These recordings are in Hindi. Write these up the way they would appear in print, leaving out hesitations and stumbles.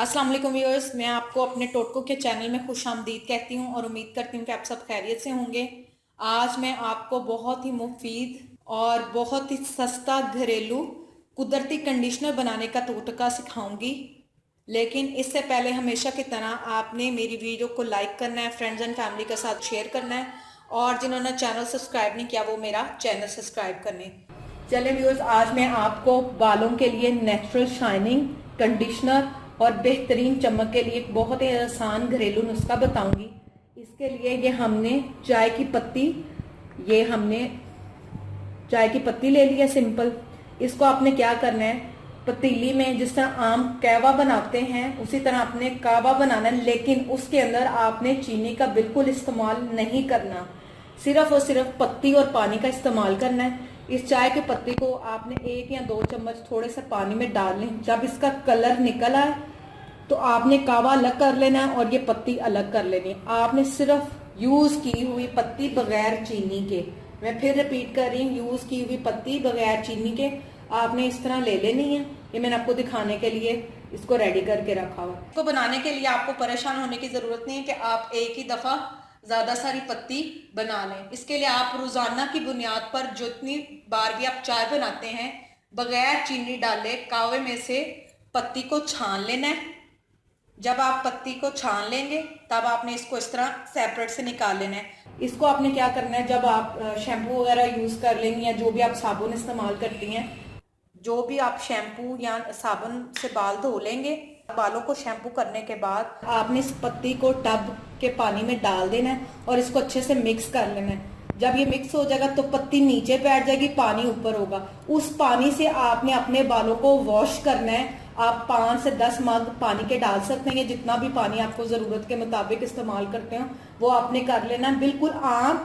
अस्सलाम वालेकुम व्यूअर्स, मैं आपको अपने टोटको के चैनल में खुश आमदीद कहती हूँ और उम्मीद करती हूँ कि आप सब खैरियत से होंगे। आज मैं आपको बहुत ही मुफीद और बहुत ही सस्ता घरेलू कुदरती कंडीशनर बनाने का टोटका सिखाऊंगी। लेकिन इससे पहले हमेशा की तरह आपने मेरी वीडियो को लाइक करना है, फ्रेंड्स एंड फैमिली के साथ शेयर करना है और जिन्होंने चैनल सब्सक्राइब नहीं किया वो मेरा चैनल सब्सक्राइब करने। चले व्यूअर्स, आज मैं आपको बालों के लिए नेचुरल शाइनिंग कंडीशनर और बेहतरीन चमक के लिए एक बहुत ही आसान घरेलू नुस्खा बताऊंगी। इसके लिए हमने चाय की पत्ती ले ली है सिंपल। इसको आपने क्या करना है, पतीली में जिस तरह आम कहवा बनाते हैं उसी तरह आपने कहवा बनाना है, लेकिन उसके अंदर आपने चीनी का बिल्कुल इस्तेमाल नहीं करना, सिर्फ और सिर्फ पत्ती और पानी का इस्तेमाल करना है। इस चाय की पत्ती को आपने 1 या 2 चम्मच थोड़े से पानी में डाल लें। जब इसका कलर निकल आए तो आपने कावा अलग कर लेना है और ये पत्ती अलग कर लेनी है। आपने सिर्फ यूज की हुई पत्ती बगैर चीनी के, मैं फिर रिपीट कर रही हूँ, यूज की हुई पत्ती बगैर चीनी के आपने इस तरह ले लेनी है। ये मैंने आपको दिखाने के लिए इसको रेडी करके रखा हुआ है। इसको बनाने के लिए आपको परेशान होने की जरूरत नहीं है कि आप एक ही दफा ज्यादा सारी पत्ती बना लें। इसके लिए आप रोजाना की बुनियाद पर जितनी बार भी आप चाय बनाते हैं बगैर चीनी डाले कावे में से पत्ती को छान लेना है। जब आप पत्ती को छान लेंगे तब आपने इसको इस तरह सेपरेट से निकाल लेना है। इसको आपने क्या करना है, जब आप शैम्पू वगैरह यूज कर लेंगे या जो भी आप साबुन इस्तेमाल करती हैं, जो भी आप शैम्पू या साबुन से बाल धो लेंगे, बालों को शैम्पू करने के बाद आपने इस पत्ती को टब के पानी में डाल देना है और इसको अच्छे से मिक्स कर लेना है। जब ये मिक्स हो जाएगा तो पत्ती नीचे बैठ जाएगी, पानी ऊपर होगा। उस पानी से आपने अपने बालों को वॉश करना है। आप 5 से 10 मग पानी के डाल सकते हैं, जितना भी पानी आपको जरूरत के मुताबिक इस्तेमाल करते हो वो आपने कर लेना है। बिल्कुल आम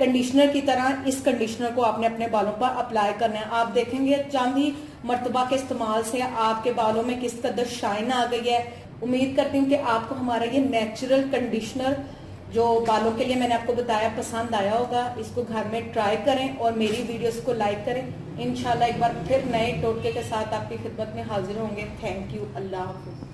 कंडीशनर की तरह इस कंडीशनर को आपने अपने बालों पर अप्लाई करना है। आप देखेंगे चंद ही मर्तबा के इस्तेमाल से आपके बालों में किस कदर शाइन आ गई है। उम्मीद करती हूँ कि आपको हमारा ये नेचुरल कंडीशनर जो बालों के लिए मैंने आपको बताया पसंद आया होगा। इसको घर में ट्राई करें और मेरी वीडियोस को लाइक करें। इंशाल्लाह एक बार फिर नए टोटके के साथ आपकी खिदमत में हाजिर होंगे। Thank you. Allah Hafiz.